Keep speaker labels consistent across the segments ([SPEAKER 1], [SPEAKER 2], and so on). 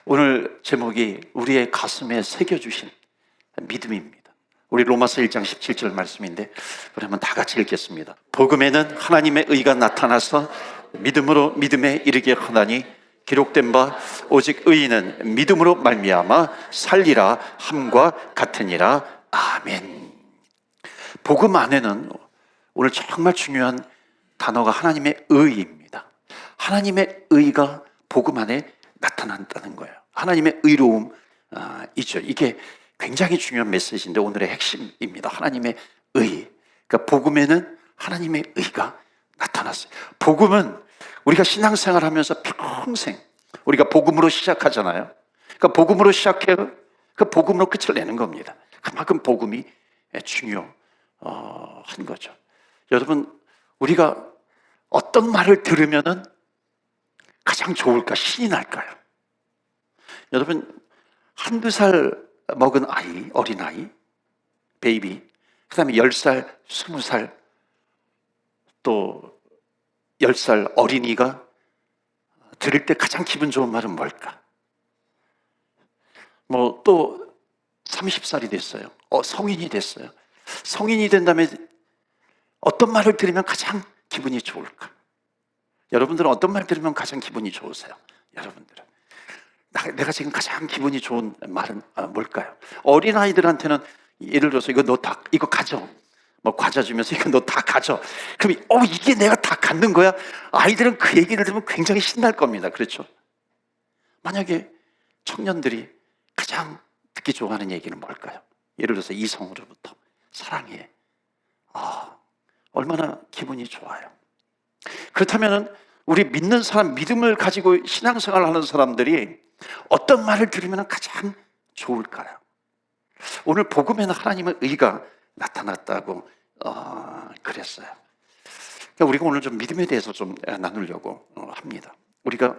[SPEAKER 1] 오늘 제목이 우리의 가슴에 새겨주신 믿음입니다. 우리 로마서 1장 17절 말씀인데 우리 한번 다 같이 읽겠습니다. 복음에는 하나님의 의가 나타나서 믿음으로 믿음에 이르게 하나니 기록된 바 오직 의인은 믿음으로 말미암아 살리라 함과 같으니라. 아멘. 복음 안에는 오늘 정말 중요한 단어가 하나님의 의입니다. 하나님의 의가 복음 안에 나타난다는 거예요. 하나님의 의로움이죠. 이게 굉장히 중요한 메시지인데 오늘의 핵심입니다. 하나님의 의. 그러니까 복음에는 하나님의 의가 나타났어요. 복음은 우리가 신앙생활 하면서 평생 우리가 복음으로 시작하잖아요. 그러니까 복음으로 시작해요. 그 복음으로 끝을 내는 겁니다. 그만큼 복음이 중요한 거죠. 여러분, 우리가 어떤 말을 들으면은 가장 좋을까? 신이 날까요? 여러분, 한두 살 먹은 아이, 어린아이, 베이비, 그 다음에 10살, 20살, 또 10살 어린이가 들을 때 가장 기분 좋은 말은 뭘까? 또 30살이 됐어요. 성인이 됐어요. 성인이 된 다음에 어떤 말을 들으면 가장 기분이 좋을까? 여러분들은 어떤 말 들으면 가장 기분이 좋으세요? 여러분들은 내가 지금 가장 기분이 좋은 말은 뭘까요? 어린아이들한테는 예를 들어서 이거 가져. 과자 주면서 이거 너 다 가져. 그럼 이게 내가 다 갖는 거야? 아이들은 그 얘기를 들으면 굉장히 신날 겁니다. 그렇죠? 만약에 청년들이 가장 듣기 좋아하는 얘기는 뭘까요? 예를 들어서 이성으로부터 사랑해. 얼마나 기분이 좋아요. 그렇다면 우리 믿는 사람, 믿음을 가지고 신앙생활을 하는 사람들이 어떤 말을 들으면 가장 좋을까요? 오늘 복음에는 하나님의 의가 나타났다고 그랬어요. 그러니까 우리가 오늘 좀 믿음에 대해서 좀 나누려고 합니다. 우리가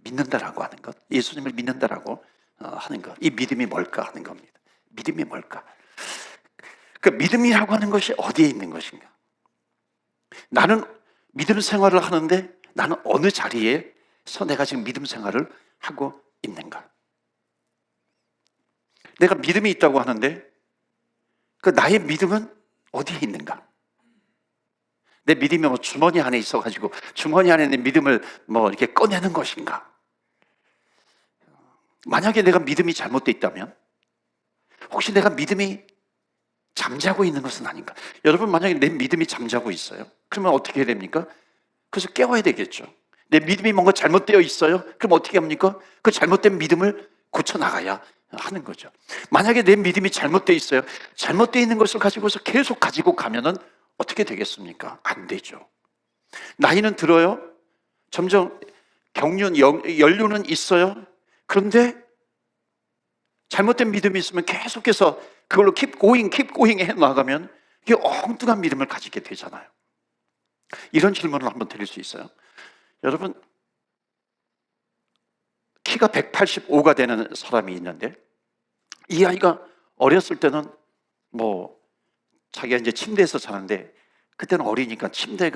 [SPEAKER 1] 믿는다라고 하는 것, 예수님을 믿는다라고 하는 것, 이 믿음이 뭘까 하는 겁니다. 믿음이 뭘까? 그 믿음이라고 하는 것이 어디에 있는 것인가? 나는 믿음 생활을 하는데 나는 어느 자리에서 내가 지금 믿음 생활을 하고 있는가? 내가 믿음이 있다고 하는데 그 나의 믿음은 어디에 있는가? 내 믿음이 주머니 안에 있어가지고 주머니 안에 내 믿음을 이렇게 꺼내는 것인가? 만약에 내가 믿음이 잘못되어 있다면 혹시 내가 믿음이 잠자고 있는 것은 아닌가? 여러분, 만약에 내 믿음이 잠자고 있어요, 그러면 어떻게 해야 됩니까? 그래서 깨워야 되겠죠. 내 믿음이 뭔가 잘못되어 있어요? 그럼 어떻게 합니까? 그 잘못된 믿음을 고쳐나가야 하는 거죠. 만약에 내 믿음이 잘못되어 있어요, 잘못되어 있는 것을 가지고서 계속 가지고 가면은 어떻게 되겠습니까? 안 되죠. 나이는 들어요. 점점 연륜은 있어요. 그런데 잘못된 믿음이 있으면 계속해서 그걸로 keep going 해 나가면 이게 엉뚱한 믿음을 가지게 되잖아요. 이런 질문을 한번 드릴 수 있어요. 여러분, 키가 185가 되는 사람이 있는데 이 아이가 어렸을 때는 자기가 이제 침대에서 자는데 그때는 어리니까 침대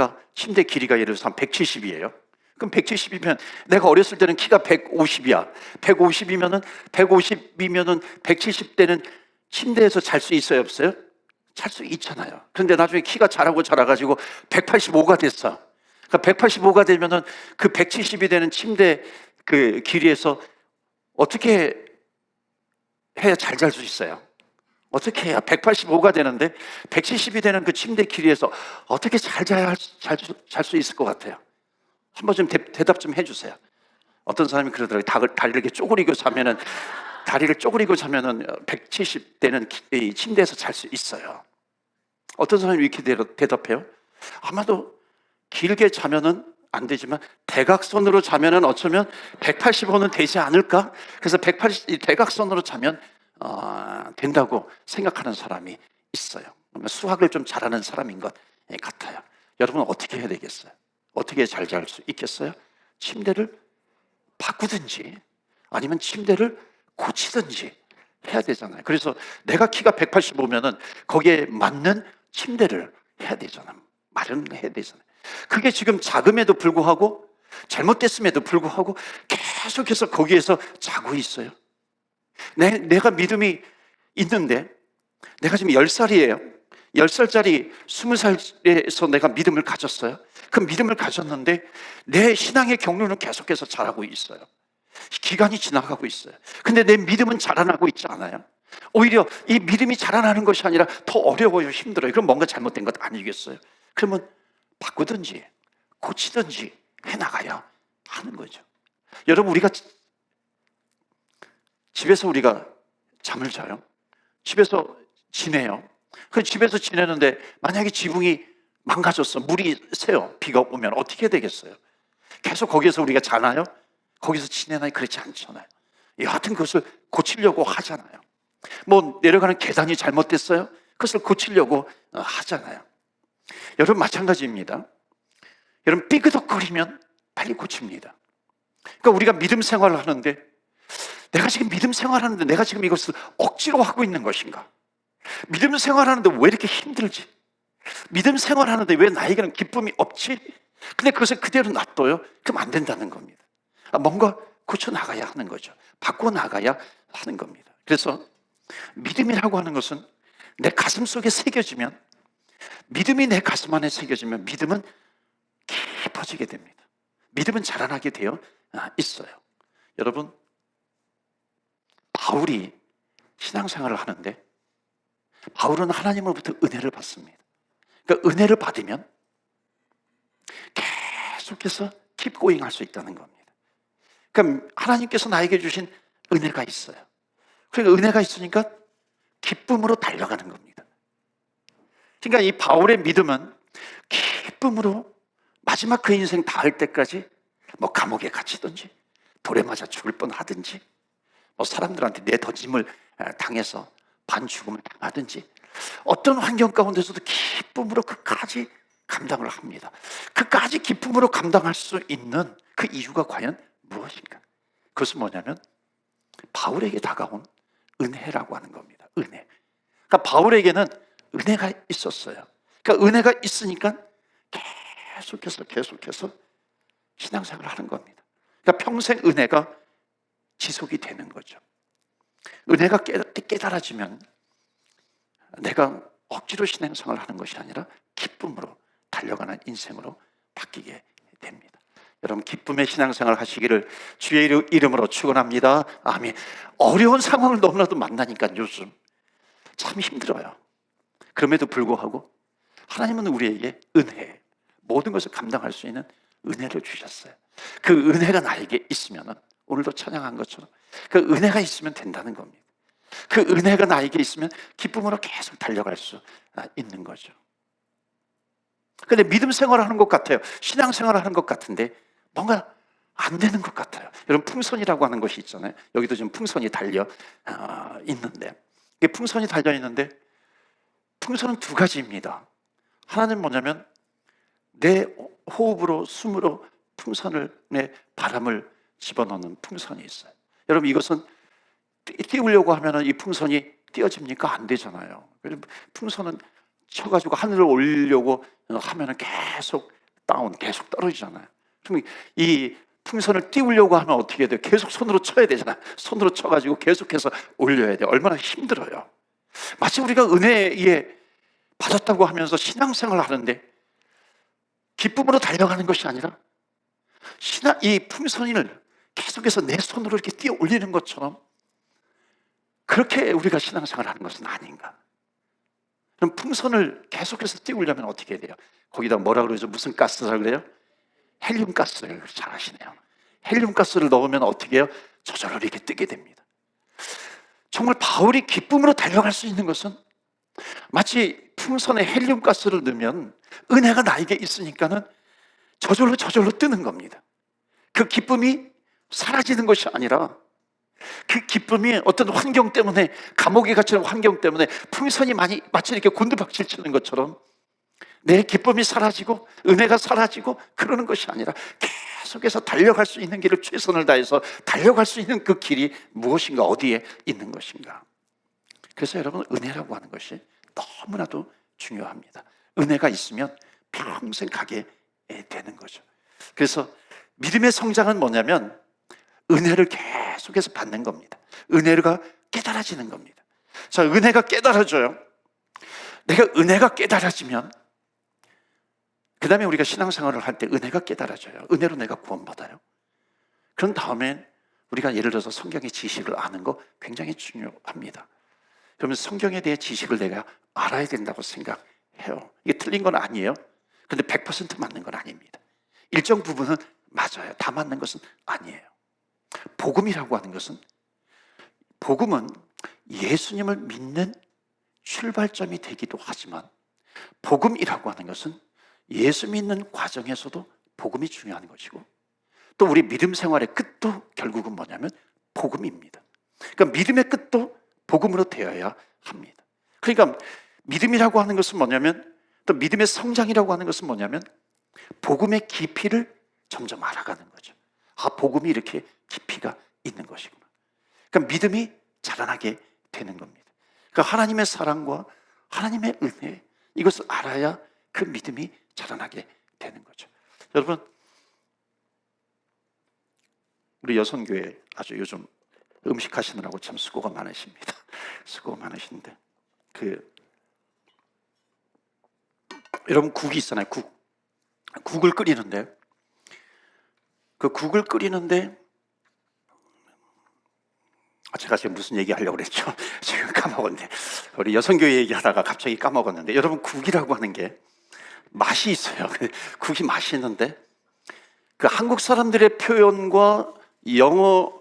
[SPEAKER 1] 길이가 예를 들어서 한 170이에요. 그럼 170이면 내가 어렸을 때는 키가 150이야. 150이면은 170대는 침대에서 잘 수 있어요, 없어요? 잘 수 있잖아요. 그런데 나중에 키가 자라가지고 185가 됐어. 그러니까 185가 되면은 그 170이 되는 침대 그 길이에서 어떻게 해야 잘 잘 수 있어요? 어떻게 해야 185가 되는데 170이 되는 그 침대 길이에서 어떻게 잘 수 있을 것 같아요? 한번 좀 대답 좀 해주세요. 어떤 사람이 그러더라고요. 다리를 쪼그리고 자면은 170대는 이 침대에서 잘 수 있어요. 어떤 사람이 이렇게 대답해요? 아마도 길게 자면은 안 되지만 대각선으로 자면은 어쩌면 185는 되지 않을까? 그래서 대각선으로 자면 된다고 생각하는 사람이 있어요. 수학을 좀 잘하는 사람인 것 같아요. 여러분은 어떻게 해야 되겠어요? 어떻게 잘 잘 수 있겠어요? 침대를 바꾸든지 아니면 침대를 고치든지 해야 되잖아요. 그래서 내가 키가 185면은 거기에 맞는 침대를 해야 되잖아요. 마련해야 되잖아요. 그게 지금 자금에도 불구하고 잘못됐음에도 불구하고 계속해서 거기에서 자고 있어요. 내가 믿음이 있는데, 내가 지금 10살이에요. 10살짜리 20살에서 내가 믿음을 가졌어요. 그 믿음을 가졌는데 내 신앙의 경로는 계속해서 자라고 있어요. 기간이 지나가고 있어요. 근데 내 믿음은 자라나고 있지 않아요. 오히려 이 믿음이 자라나는 것이 아니라 더 어려워요, 힘들어요. 그럼 뭔가 잘못된 것 아니겠어요? 그러면 바꾸든지 고치든지 해나가야 하는 거죠. 여러분, 우리가 집에서 우리가 잠을 자요. 집에서 지내요. 그 집에서 지내는데 만약에 지붕이 망가졌어, 물이 새요, 비가 오면 어떻게 되겠어요? 계속 거기서 우리가 자나요? 거기서 지내나요? 그렇지 않잖아요. 여하튼 그것을 고치려고 하잖아요. 뭐 내려가는 계단이 잘못됐어요? 그것을 고치려고 하잖아요. 여러분, 마찬가지입니다. 여러분, 삐그덕거리면 빨리 고칩니다. 그러니까 우리가 믿음 생활을 하는데, 내가 지금 믿음 생활하는데 내가 지금 이것을 억지로 하고 있는 것인가? 믿음 생활하는데 왜 이렇게 힘들지? 믿음 생활하는데 왜 나에게는 기쁨이 없지? 근데 그것을 그대로 놔둬요? 그럼 안 된다는 겁니다. 뭔가 고쳐나가야 하는 거죠. 바꿔나가야 하는 겁니다. 그래서 믿음이라고 하는 것은 내 가슴 속에 새겨지면, 믿음이 내 가슴 안에 새겨지면 믿음은 깊어지게 됩니다. 믿음은 자라나게 되어 있어요. 여러분, 바울이 신앙생활을 하는데 바울은 하나님으로부터 은혜를 받습니다. 그러니까 은혜를 받으면 계속해서 keep going 할 수 있다는 겁니다. 그러니까 하나님께서 나에게 주신 은혜가 있어요. 그러니까 은혜가 있으니까 기쁨으로 달려가는 겁니다. 그러니까 이 바울의 믿음은 기쁨으로 마지막 그 인생 다할 때까지 뭐 감옥에 갇히든지 돌에 맞아 죽을 뻔하든지 뭐 사람들한테 내던짐을 당해서 반죽음을 당하든지 어떤 환경 가운데서도 기쁨으로 끝까지 감당을 합니다. 끝까지 기쁨으로 감당할 수 있는 그 이유가 과연 무엇인가? 그것은 뭐냐면 바울에게 다가온 은혜라고 하는 겁니다. 은혜. 그러니까 바울에게는 은혜가 있었어요. 그러니까 은혜가 있으니까 계속해서 신앙생활을 하는 겁니다. 그러니까 평생 은혜가 지속이 되는 거죠. 은혜가 깨달아지면 내가 억지로 신앙생활을 하는 것이 아니라 기쁨으로 달려가는 인생으로 바뀌게 됩니다. 여러분, 기쁨의 신앙생활 하시기를 주의 이름으로 축원합니다. 아멘. 어려운 상황을 너무나도 만나니까 요즘 참 힘들어요. 그럼에도 불구하고 하나님은 우리에게 은혜, 모든 것을 감당할 수 있는 은혜를 주셨어요. 그 은혜가 나에게 있으면, 오늘도 찬양한 것처럼 그 은혜가 있으면 된다는 겁니다. 그 은혜가 나에게 있으면 기쁨으로 계속 달려갈 수 있는 거죠. 근데 믿음 생활하는 것 같아요. 신앙 생활하는 것 같은데 뭔가 안 되는 것 같아요. 여러분, 풍선이라고 하는 것이 있잖아요. 여기도 지금 풍선이 달려 있는데, 이게 풍선이 달려 있는데 풍선은 두 가지입니다. 하나는 뭐냐면 내 호흡으로, 숨으로 풍선을, 내 바람을 집어넣는 풍선이 있어요. 여러분, 이것은 띄우려고 하면 이 풍선이 띄어집니까? 안 되잖아요. 풍선은 쳐가지고 하늘을 올리려고 하면 계속 계속 떨어지잖아요. 그럼 이 풍선을 띄우려고 하면 어떻게 해야 돼요? 계속 손으로 쳐야 되잖아요. 손으로 쳐가지고 계속해서 올려야 돼요. 얼마나 힘들어요. 마치 우리가 은혜에 받았다고 하면서 신앙생활을 하는데 기쁨으로 달려가는 것이 아니라 이 풍선을 계속해서 내 손으로 이렇게 띄어 올리는 것처럼 그렇게 우리가 신앙생활을 하는 것은 아닌가? 그럼 풍선을 계속해서 띄우려면 어떻게 해야 돼요? 거기다 뭐라 그러죠? 무슨 가스라 그래요? 헬륨 가스를 잘 아시네요. 헬륨 가스를 넣으면 어떻게 해요? 저절로 이렇게 뜨게 됩니다. 정말 바울이 기쁨으로 달려갈 수 있는 것은 마치 풍선에 헬륨 가스를 넣으면 은혜가 나에게 있으니까는 저절로 뜨는 겁니다. 그 기쁨이 사라지는 것이 아니라 그 기쁨이 어떤 환경 때문에, 감옥에 갇히는 환경 때문에 풍선이 마치 이렇게 곤두박질 치는 것처럼 내 기쁨이 사라지고 은혜가 사라지고 그러는 것이 아니라 계속해서 달려갈 수 있는 길을 최선을 다해서 달려갈 수 있는 그 길이 무엇인가, 어디에 있는 것인가. 그래서 여러분, 은혜라고 하는 것이 너무나도 중요합니다. 은혜가 있으면 평생 가게 되는 거죠. 그래서 믿음의 성장은 뭐냐면 은혜를 계속해서 받는 겁니다. 은혜가 깨달아지는 겁니다. 자, 은혜가 깨달아져요. 내가 은혜가 깨달아지면 그 다음에 우리가 신앙생활을 할 때 은혜가 깨달아져요. 은혜로 내가 구원받아요. 그런 다음에 우리가 예를 들어서 성경의 지식을 아는 거 굉장히 중요합니다. 그러면 성경에 대해 지식을 내가 알아야 된다고 생각해요. 이게 틀린 건 아니에요. 근데 100% 맞는 건 아닙니다. 일정 부분은 맞아요. 다 맞는 것은 아니에요. 복음이라고 하는 것은, 복음은 예수님을 믿는 출발점이 되기도 하지만, 복음이라고 하는 것은 예수 믿는 과정에서도 복음이 중요한 것이고, 또 우리 믿음 생활의 끝도 결국은 뭐냐면 복음입니다. 그러니까 믿음의 끝도 복음으로 되어야 합니다. 그러니까 믿음이라고 하는 것은 뭐냐면, 또 믿음의 성장이라고 하는 것은 뭐냐면 복음의 깊이를 점점 알아가는 거죠. 아, 복음이 이렇게 깊이가 있는 것이구나. 그러니까 믿음이 자라나게 되는 겁니다. 그러니까 하나님의 사랑과 하나님의 은혜, 이것을 알아야 그 믿음이 자라나게 되는 거죠. 여러분, 우리 여성교회 아주 요즘 음식 하시느라고 참 수고가 많으십니다. 수고가 많으신데, 여러분 국이 있잖아요. 국을 끓이는데, 그 국을 끓이는데, 제가 지금 무슨 얘기 하려고 그랬죠? 지금 까먹었네. 우리 여성교회 얘기하다가 갑자기 까먹었는데, 여러분 국이라고 하는 게 맛이 있어요. 국이 맛이 있는데, 그 한국 사람들의 표현과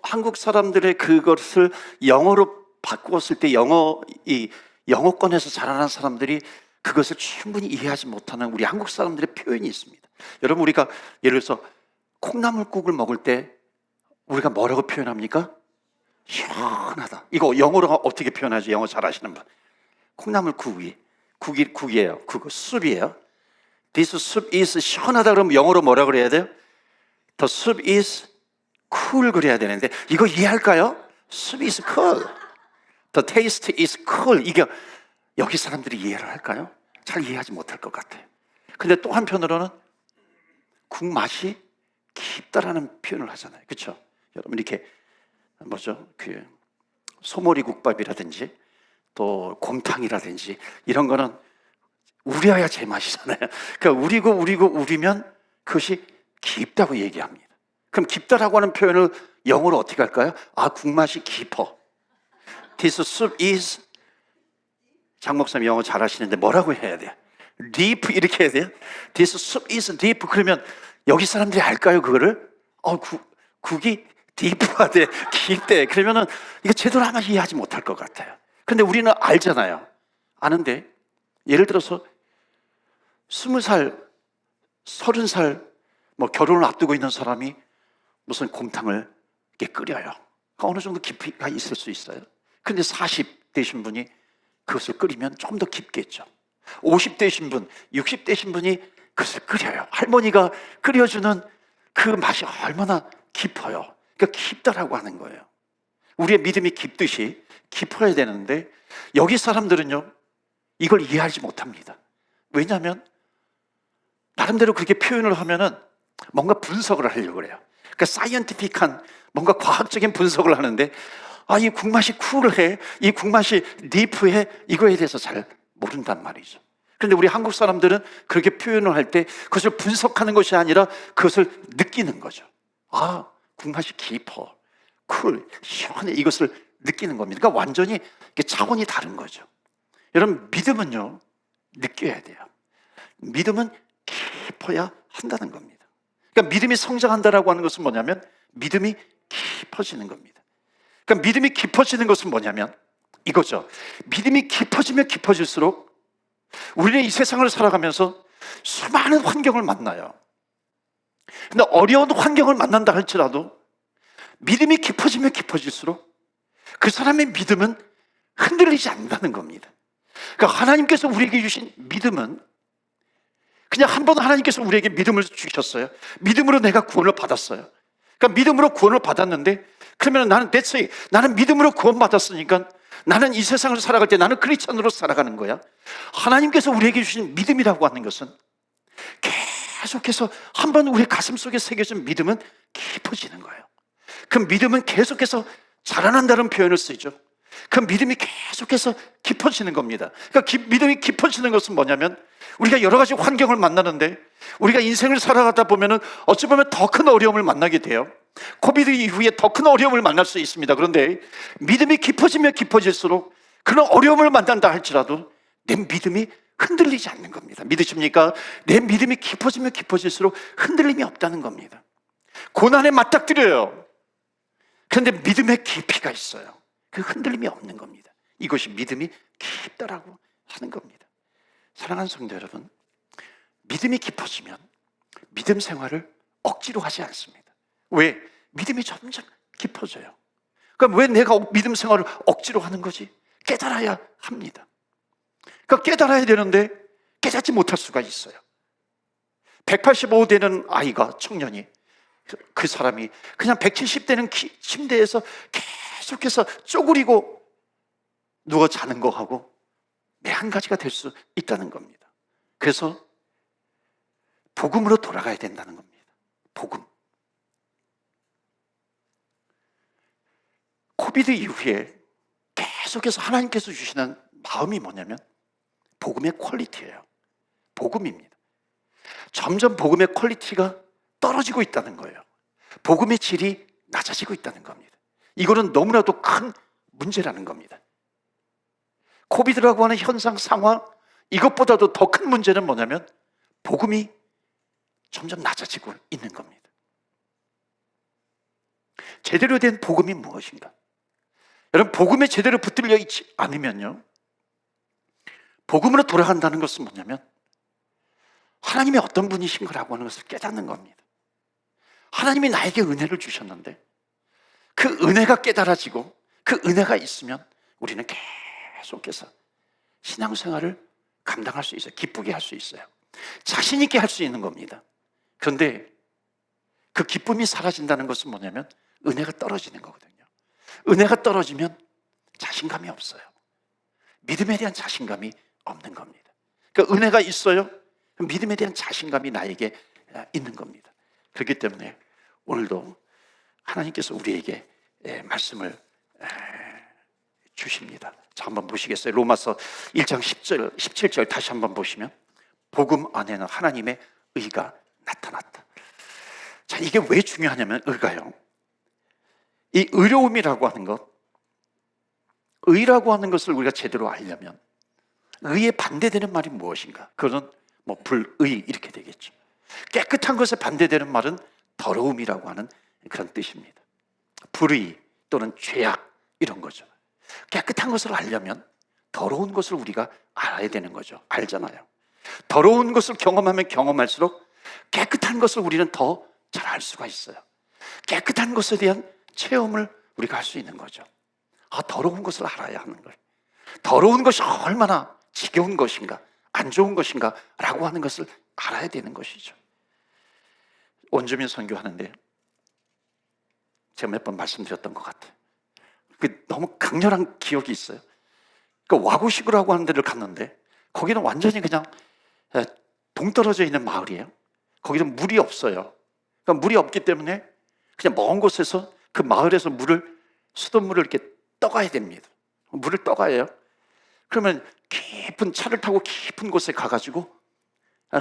[SPEAKER 1] 한국 사람들의 그것을 영어로 바꾸었을 때 영어권에서 자라난 사람들이 그것을 충분히 이해하지 못하는 우리 한국 사람들의 표현이 있습니다. 여러분, 우리가 예를 들어서 콩나물국을 먹을 때 우리가 뭐라고 표현합니까? 시원하다. 이거 영어로 어떻게 표현하죠? 영어 잘하시는 분. 국이에요. 그거 숲이에요. This soup is 시원하다 그러면 영어로 뭐라 그래야 돼요? The soup is cool 그래야 되는데, 이거 이해할까요? Soup is cool. The taste is cool. 이게 여기 사람들이 이해를 할까요? 잘 이해하지 못할 것 같아요. 근데 또 한편으로는 국 맛이 깊다라는 표현을 하잖아요. 그렇죠? 여러분, 이렇게 소머리 국밥이라든지 또 곰탕이라든지 이런 거는 우려야 제맛이잖아요. 그러니까 우리면 그것이 깊다고 얘기합니다. 그럼 깊다라고 하는 표현을 영어로 어떻게 할까요? 아, 국맛이 깊어. This soup is, 장 목사님 영어 잘하시는데 뭐라고 해야 돼요? deep 이렇게 해야 돼요? This soup is deep. 그러면 여기 사람들이 알까요, 그거를? 국이 deep하대, 깊대. 그러면은 이거 제대로 아마 이해하지 못할 것 같아요. 근데 우리는 알잖아요. 아는데, 예를 들어서 20살, 30살 결혼을 앞두고 있는 사람이 무슨 곰탕을 이렇게 끓여요. 어느 정도 깊이가 있을 수 있어요. 근데 40 되신 분이 그것을 끓이면 조금 더 깊겠죠. 50 되신 분, 60 되신 분이 그것을 끓여요. 할머니가 끓여주는 그 맛이 얼마나 깊어요. 그러니까 깊다라고 하는 거예요. 우리의 믿음이 깊듯이 깊어야 되는데, 여기 사람들은요, 이걸 이해하지 못합니다. 왜냐하면 나름대로 그렇게 표현을 하면은 뭔가 분석을 하려고 그래요. 그러니까 사이언티픽한 뭔가 과학적인 분석을 하는데, 이 국맛이 쿨해, 이 국맛이 디프해, 이거에 대해서 잘 모른단 말이죠. 그런데 우리 한국 사람들은 그렇게 표현을 할 때 그것을 분석하는 것이 아니라 그것을 느끼는 거죠. 아, 국맛이 깊어, 쿨, 시원해, 이것을 느끼는 겁니다. 그러니까 완전히 차원이 다른 거죠. 여러분, 믿음은요, 느껴야 돼요. 믿음은 깊어야 한다는 겁니다. 그러니까 믿음이 성장한다라고 하는 것은 뭐냐면 믿음이 깊어지는 겁니다. 그러니까 믿음이 깊어지는 것은 뭐냐면 이거죠. 믿음이 깊어지면 깊어질수록 우리는 이 세상을 살아가면서 수많은 환경을 만나요. 근데 어려운 환경을 만난다 할지라도 믿음이 깊어지면 깊어질수록 그 사람의 믿음은 흔들리지 않는다는 겁니다. 그러니까 하나님께서 우리에게 주신 믿음은 그냥 한 번 하나님께서 우리에게 믿음을 주셨어요. 믿음으로 내가 구원을 받았어요. 그러니까 믿음으로 구원을 받았는데, 그러면 나는 믿음으로 구원받았으니까 나는 이 세상을 살아갈 때 나는 크리스천으로 살아가는 거야. 하나님께서 우리에게 주신 믿음이라고 하는 것은 계속해서 한번 우리 가슴 속에 새겨진 믿음은 깊어지는 거예요. 그 믿음은 계속해서 자라난다는 표현을 쓰죠. 그 믿음이 계속해서 깊어지는 겁니다. 그러니까 믿음이 깊어지는 것은 뭐냐면, 우리가 여러 가지 환경을 만나는데 우리가 인생을 살아가다 보면은 어찌 보면 더 큰 어려움을 만나게 돼요. 코비드 이후에 더 큰 어려움을 만날 수 있습니다. 그런데 믿음이 깊어지면 깊어질수록 그런 어려움을 만난다 할지라도 내 믿음이 흔들리지 않는 겁니다. 믿으십니까? 내 믿음이 깊어지면 깊어질수록 흔들림이 없다는 겁니다. 고난에 맞닥뜨려요. 그런데 믿음의 깊이가 있어요. 그 흔들림이 없는 겁니다. 이것이 믿음이 깊다라고 하는 겁니다. 사랑하는 성도 여러분, 믿음이 깊어지면 믿음 생활을 억지로 하지 않습니다. 왜? 믿음이 점점 깊어져요. 그럼 왜 내가 믿음 생활을 억지로 하는 거지? 깨달아야 합니다. 그러니까 깨달아야 되는데 깨닫지 못할 수가 있어요. 185 되는 아이가, 청년이, 그 사람이 그냥 170 되는 침대에서 계속해서 쪼그리고 누워 자는 거하고 매 한 가지가 될 수 있다는 겁니다. 그래서 복음으로 돌아가야 된다는 겁니다. 복음. 코비드 이후에 계속해서 하나님께서 주시는 마음이 뭐냐면 복음의 퀄리티예요. 복음입니다. 점점 복음의 퀄리티가 떨어지고 있다는 거예요. 복음의 질이 낮아지고 있다는 겁니다. 이거는 너무나도 큰 문제라는 겁니다. 코비드라고 하는 현상, 상황, 이것보다도 더 큰 문제는 뭐냐면 복음이 점점 낮아지고 있는 겁니다. 제대로 된 복음이 무엇인가? 여러분, 복음에 제대로 붙들려 있지 않으면요, 복음으로 돌아간다는 것은 뭐냐면 하나님이 어떤 분이신가라고 하는 것을 깨닫는 겁니다. 하나님이 나에게 은혜를 주셨는데 그 은혜가 깨달아지고 그 은혜가 있으면 우리는 계속해서 신앙생활을 감당할 수 있어요. 기쁘게 할 수 있어요. 자신 있게 할 수 있는 겁니다. 그런데 그 기쁨이 사라진다는 것은 뭐냐면 은혜가 떨어지는 거거든요. 은혜가 떨어지면 자신감이 없어요. 믿음에 대한 자신감이 없는 겁니다. 그러니까 은혜가 있어요. 믿음에 대한 자신감이 나에게 있는 겁니다. 그렇기 때문에 오늘도 하나님께서 우리에게 말씀을 주십니다. 자, 한번 보시겠어요? 로마서 1장 10절, 17절 다시 한번 보시면 복음 안에는 하나님의 의가 나타났다. 자, 이게 왜 중요하냐면 의가요, 이 의로움이라고 하는 것, 의라고 하는 것을 우리가 제대로 알려면 의에 반대되는 말이 무엇인가? 그거는 뭐 불의 이렇게 되겠죠. 깨끗한 것에 반대되는 말은 더러움이라고 하는 그런 뜻입니다. 불의 또는 죄악 이런 거죠. 깨끗한 것을 알려면 더러운 것을 우리가 알아야 되는 거죠. 알잖아요. 더러운 것을 경험하면 경험할수록 깨끗한 것을 우리는 더 잘 알 수가 있어요. 깨끗한 것에 대한 체험을 우리가 할 수 있는 거죠. 더러운 것을 알아야 하는 거예요. 더러운 것이 얼마나 지겨운 것인가, 안 좋은 것인가 라고 하는 것을 알아야 되는 것이죠. 원주민 선교하는데 제가 몇 번 말씀드렸던 것 같아요. 너무 강렬한 기억이 있어요. 와구시구라고 하는 데를 갔는데 거기는 완전히 그냥 동떨어져 있는 마을이에요. 거기는 물이 없어요. 그러니까 물이 없기 때문에 그냥 먼 곳에서 그 마을에서 수돗물을 이렇게 떠가야 됩니다. 물을 떠가요. 그러면 깊은 차를 타고 깊은 곳에 가가지고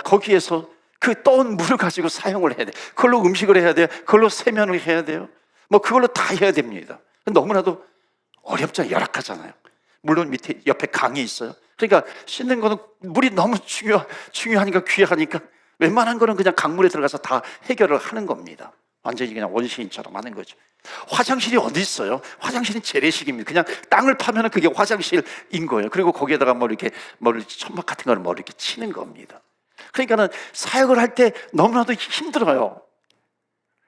[SPEAKER 1] 거기에서 그 떠온 물을 가지고 사용을 해야 돼. 그걸로 음식을 해야 돼요. 그걸로 세면을 해야 돼요. 뭐 그걸로 다 해야 됩니다. 너무나도 어렵잖아요. 열악하잖아요. 물론 밑에 옆에 강이 있어요. 그러니까 씻는 거는 물이 너무 중요하니까, 귀하니까 웬만한 거는 그냥 강물에 들어가서 다 해결을 하는 겁니다. 완전히 그냥 원시인처럼 하는 거죠. 화장실이 어디 있어요? 화장실은 재래식입니다. 그냥 땅을 파면 그게 화장실인 거예요. 그리고 거기에다가 천막 같은 걸 이렇게 치는 겁니다. 그러니까는 사역을 할 때 너무나도 힘들어요.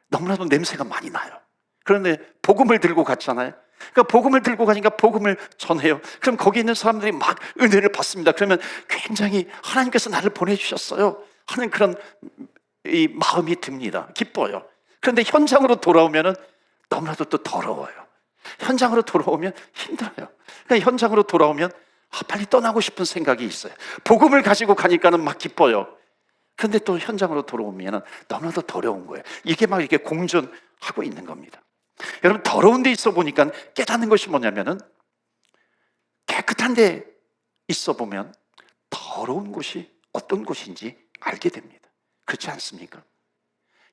[SPEAKER 1] 너무나도 냄새가 많이 나요. 그런데 복음을 들고 갔잖아요. 그러니까 복음을 들고 가니까 복음을 전해요. 그럼 거기 있는 사람들이 막 은혜를 받습니다. 그러면 굉장히 하나님께서 나를 보내주셨어요 하는 그런 이 마음이 듭니다. 기뻐요. 그런데 현장으로 돌아오면 너무나도 또 더러워요. 현장으로 돌아오면 힘들어요. 그러니까 현장으로 돌아오면 빨리 떠나고 싶은 생각이 있어요. 복음을 가지고 가니까는 막 기뻐요. 그런데 또 현장으로 돌아오면 너무나도 더러운 거예요. 이게 막 이렇게 공존하고 있는 겁니다. 여러분, 더러운 데 있어 보니까 깨닫는 것이 뭐냐면은, 깨끗한 데 있어 보면 더러운 곳이 어떤 곳인지 알게 됩니다. 그렇지 않습니까?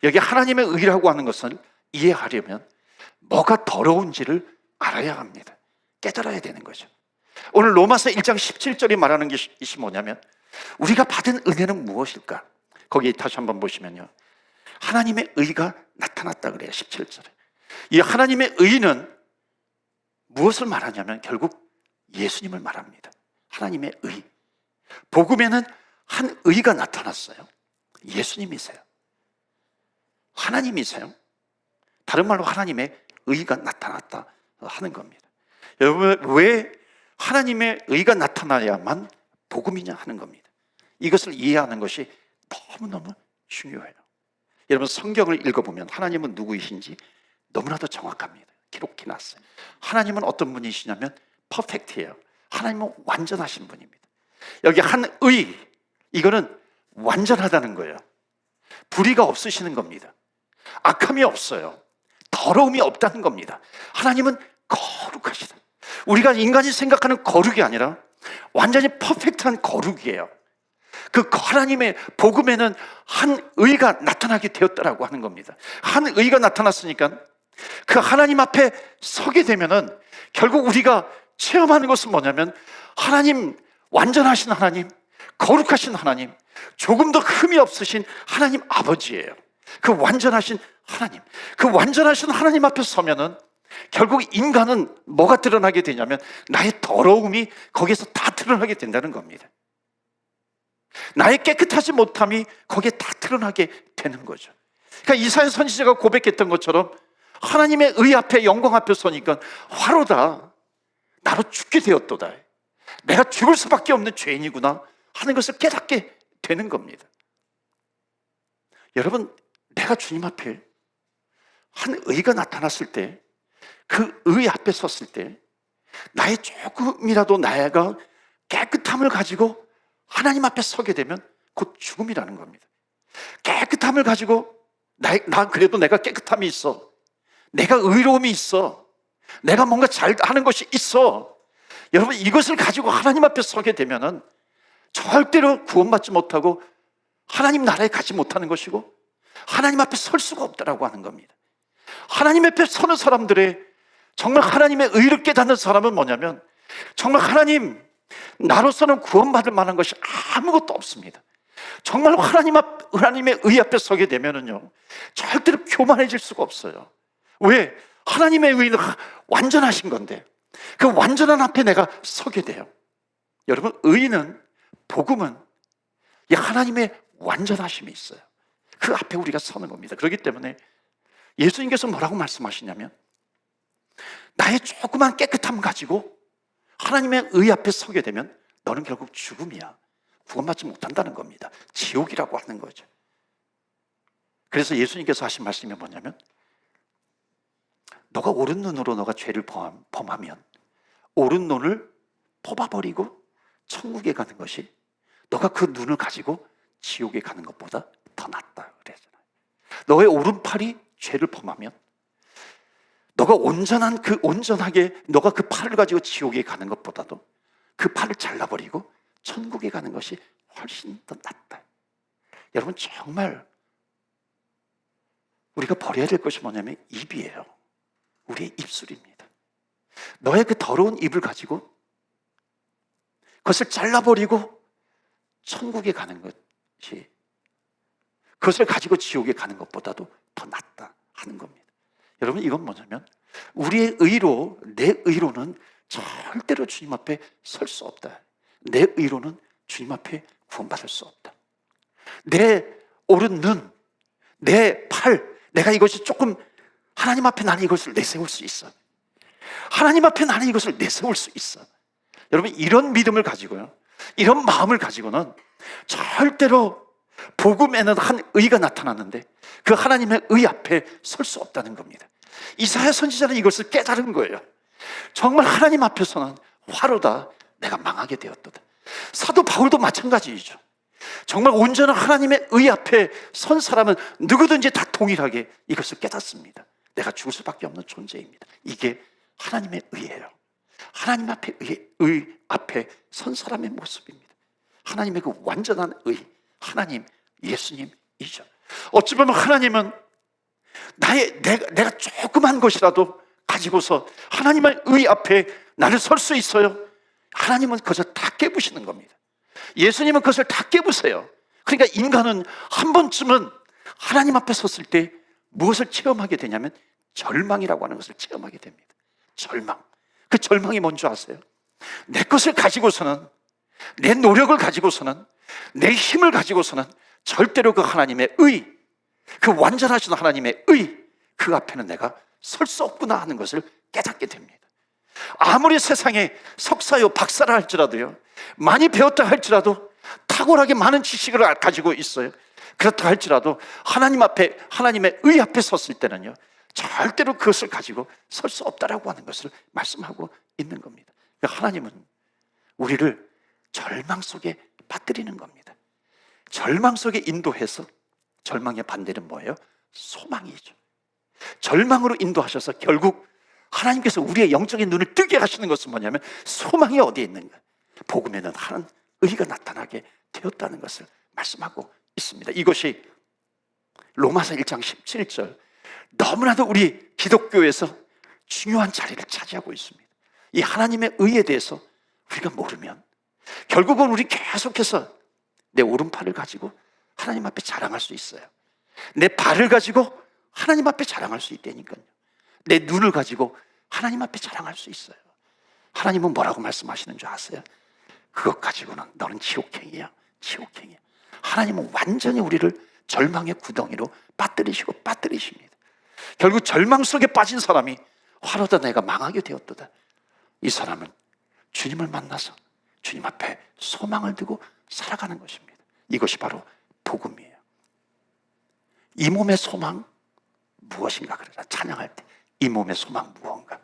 [SPEAKER 1] 여기 하나님의 의라고 하는 것을 이해하려면 뭐가 더러운지를 알아야 합니다. 깨달아야 되는 거죠. 오늘 로마서 1장 17절이 말하는 것이 뭐냐면, 우리가 받은 은혜는 무엇일까? 거기 다시 한번 보시면요, 하나님의 의가 나타났다 그래요. 17절에. 이 하나님의 의는 무엇을 말하냐면 결국 예수님을 말합니다. 하나님의 의. 복음에는 한 의가 나타났어요. 예수님이세요. 하나님이세요. 다른 말로 하나님의 의가 나타났다 하는 겁니다. 여러분, 왜 하나님의 의가 나타나야만 복음이냐 하는 겁니다. 이것을 이해하는 것이 너무너무 중요해요. 여러분, 성경을 읽어보면 하나님은 누구이신지 너무나도 정확합니다. 기록해놨어요. 하나님은 어떤 분이시냐면 퍼펙트예요. 하나님은 완전하신 분입니다. 여기 한 의, 이거는 완전하다는 거예요. 불의가 없으시는 겁니다. 악함이 없어요. 더러움이 없다는 겁니다. 하나님은 거룩하시다. 우리가 인간이 생각하는 거룩이 아니라 완전히 퍼펙트한 거룩이에요. 그 하나님의 복음에는 한 의가 나타나게 되었다라고 하는 겁니다. 한 의가 나타났으니까 그 하나님 앞에 서게 되면은 결국 우리가 체험하는 것은 뭐냐면, 하나님, 완전하신 하나님, 거룩하신 하나님, 조금 더 흠이 없으신 하나님 아버지예요. 그 완전하신 하나님, 그 완전하신 하나님 앞에 서면은 결국 인간은 뭐가 드러나게 되냐면 나의 더러움이 거기에서 다 드러나게 된다는 겁니다. 나의 깨끗하지 못함이 거기에 다 드러나게 되는 거죠. 그러니까 이사야 선지자가 고백했던 것처럼 하나님의 의 앞에, 영광 앞에 서니까 화로다, 나로 죽게 되었도다, 내가 죽을 수밖에 없는 죄인이구나 하는 것을 깨닫게 되는 겁니다. 여러분, 내가 주님 앞에 한 의가 나타났을 때, 그 의 앞에 섰을 때 나의 조금이라도 나가 깨끗함을 가지고 하나님 앞에 서게 되면 곧 죽음이라는 겁니다. 깨끗함을 가지고 나 그래도 내가 깨끗함이 있어, 내가 의로움이 있어, 내가 뭔가 잘하는 것이 있어, 여러분, 이것을 가지고 하나님 앞에 서게 되면은 절대로 구원받지 못하고 하나님 나라에 가지 못하는 것이고 하나님 앞에 설 수가 없다라고 하는 겁니다. 하나님 앞에 서는 사람들의 정말 하나님의 의를 깨닫는 사람은 뭐냐면, 정말 하나님, 나로서는 구원받을 만한 것이 아무것도 없습니다. 정말 하나님의 의 앞에 서게 되면은요, 절대로 교만해질 수가 없어요. 왜? 하나님의 의는 완전하신 건데 그 완전한 앞에 내가 서게 돼요. 여러분, 의는, 복음은 이 하나님의 완전하심이 있어요. 그 앞에 우리가 서는 겁니다. 그렇기 때문에 예수님께서 뭐라고 말씀하시냐면, 나의 조그만 깨끗함 가지고 하나님의 의 앞에 서게 되면 너는 결국 죽음이야. 구원받지 못한다는 겁니다. 지옥이라고 하는 거죠. 그래서 예수님께서 하신 말씀이 뭐냐면, 너가 오른 눈으로 너가 죄를 범하면 오른 눈을 뽑아버리고 천국에 가는 것이 너가 그 눈을 가지고 지옥에 가는 것보다 더 낫다 그랬잖아요. 너의 오른팔이 죄를 범하면 너가 온전하게 너가 그 팔을 가지고 지옥에 가는 것보다도 그 팔을 잘라버리고 천국에 가는 것이 훨씬 더 낫다. 여러분, 정말 우리가 버려야 될 것이 뭐냐면 입이에요. 우리의 입술입니다. 너의 그 더러운 입을 가지고 그것을 잘라버리고 천국에 가는 것이 그것을 가지고 지옥에 가는 것보다도 더 낫다 하는 겁니다. 여러분, 이건 뭐냐면 우리의 의로, 내 의로는 절대로 주님 앞에 설 수 없다. 내 의로는 주님 앞에 구원받을 수 없다. 내 오른 눈, 내 팔, 내가 이것이 조금 하나님 앞에 나는 이것을 내세울 수 있어. 하나님 앞에 나는 이것을 내세울 수 있어. 여러분, 이런 믿음을 가지고요, 이런 마음을 가지고는 절대로 복음에는 한 의가 나타났는데 그 하나님의 의 앞에 설 수 없다는 겁니다. 이사야 선지자는 이것을 깨달은 거예요. 정말 하나님 앞에서는 화로다, 내가 망하게 되었도다. 사도 바울도 마찬가지이죠. 정말 온전한 하나님의 의 앞에 선 사람은 누구든지 다 동일하게 이것을 깨닫습니다. 내가 죽을 수밖에 없는 존재입니다. 이게 하나님의 의예요. 하나님 앞에 의 앞에 선 사람의 모습입니다. 하나님의 그 완전한 의, 하나님, 예수님이죠. 어찌 보면 하나님은 내가 조그만 것이라도 가지고서 하나님의 의 앞에 나를 설 수 있어요. 하나님은 그것을 다 깨부시는 겁니다. 예수님은 그것을 다 깨부세요. 그러니까 인간은 한 번쯤은 하나님 앞에 섰을 때 무엇을 체험하게 되냐면 절망이라고 하는 것을 체험하게 됩니다. 절망. 그 절망이 뭔지 아세요? 내 것을 가지고서는, 내 노력을 가지고서는, 내 힘을 가지고서는 절대로 그 하나님의 의, 그 완전하신 하나님의 의, 그 앞에는 내가 설 수 없구나 하는 것을 깨닫게 됩니다. 아무리 세상에 석사요 박사라 할지라도요, 많이 배웠다 할지라도, 탁월하게 많은 지식을 가지고 있어요. 그렇다 할지라도 하나님 앞에, 하나님의 의 앞에 섰을 때는요, 절대로 그것을 가지고 설 수 없다라고 하는 것을 말씀하고 있는 겁니다. 그러니까 하나님은 우리를 절망 속에 빠뜨리는 겁니다. 절망 속에 인도해서, 절망의 반대는 뭐예요? 소망이죠. 절망으로 인도하셔서 결국 하나님께서 우리의 영적인 눈을 뜨게 하시는 것은 뭐냐면 소망이 어디에 있는가? 복음에는 하나님 의가 나타나게 되었다는 것을 말씀하고 있습니다. 이것이 로마서 1장 17절, 너무나도 우리 기독교에서 중요한 자리를 차지하고 있습니다. 이 하나님의 의에 대해서 우리가 모르면 결국은 우리 계속해서 내 오른팔을 가지고 하나님 앞에 자랑할 수 있어요. 내 발을 가지고 하나님 앞에 자랑할 수 있다니까요. 내 눈을 가지고 하나님 앞에 자랑할 수 있어요. 하나님은 뭐라고 말씀하시는 줄 아세요? 그것 가지고는 너는 지옥행이야, 지옥행이야. 하나님은 완전히 우리를 절망의 구덩이로 빠뜨리십니다. 결국 절망 속에 빠진 사람이 화로다 내가 망하게 되었도다. 이 사람은 주님을 만나서 주님 앞에 소망을 두고 살아가는 것입니다. 이것이 바로 복음이에요. 이 몸의 소망 무엇인가 그러자 찬양할 때 이 몸의 소망 무언가?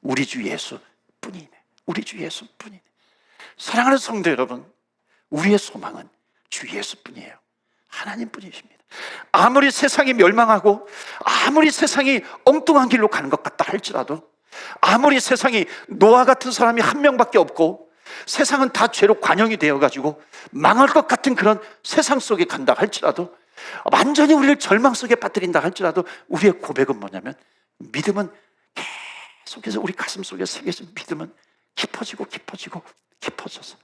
[SPEAKER 1] 우리 주 예수 뿐이네. 우리 주 예수 뿐이네. 사랑하는 성도 여러분, 우리의 소망은 주 예수 뿐이에요. 하나님 뿐이십니다. 아무리 세상이 멸망하고 아무리 세상이 엉뚱한 길로 가는 것 같다 할지라도, 아무리 세상이 노아 같은 사람이 한 명밖에 없고 세상은 다 죄로 관영이 되어가지고 망할 것 같은 그런 세상 속에 간다 할지라도, 완전히 우리를 절망 속에 빠뜨린다 할지라도, 우리의 고백은 뭐냐면 믿음은 계속해서 우리 가슴 속에 새겨진 믿음은 깊어지고 깊어져서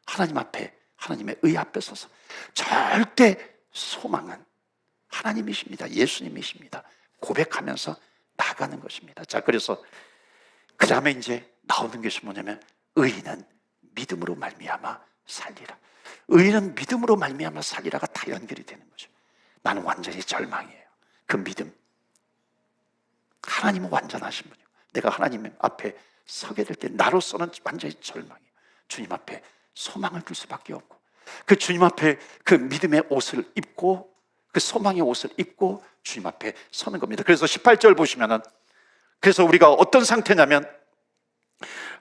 [SPEAKER 1] 하나님 앞에, 하나님의 의 앞에 서서 절대 소망은 하나님이십니다. 예수님이십니다. 고백하면서 나가는 것입니다. 자, 그래서 그 다음에 이제 나오는 것이 뭐냐면 의인은 믿음으로 말미암아 살리라. 의인은 믿음으로 말미암아 살리라가 다 연결이 되는 거죠. 나는 완전히 절망이에요. 그 믿음, 하나님은 완전하신 분이고 내가 하나님 앞에 서게 될 때 나로서는 완전히 절망이에요. 주님 앞에 소망을 둘 수밖에 없고, 그 주님 앞에 그 믿음의 옷을 입고, 그 소망의 옷을 입고 주님 앞에 서는 겁니다. 그래서 18절 보시면은, 그래서 우리가 어떤 상태냐면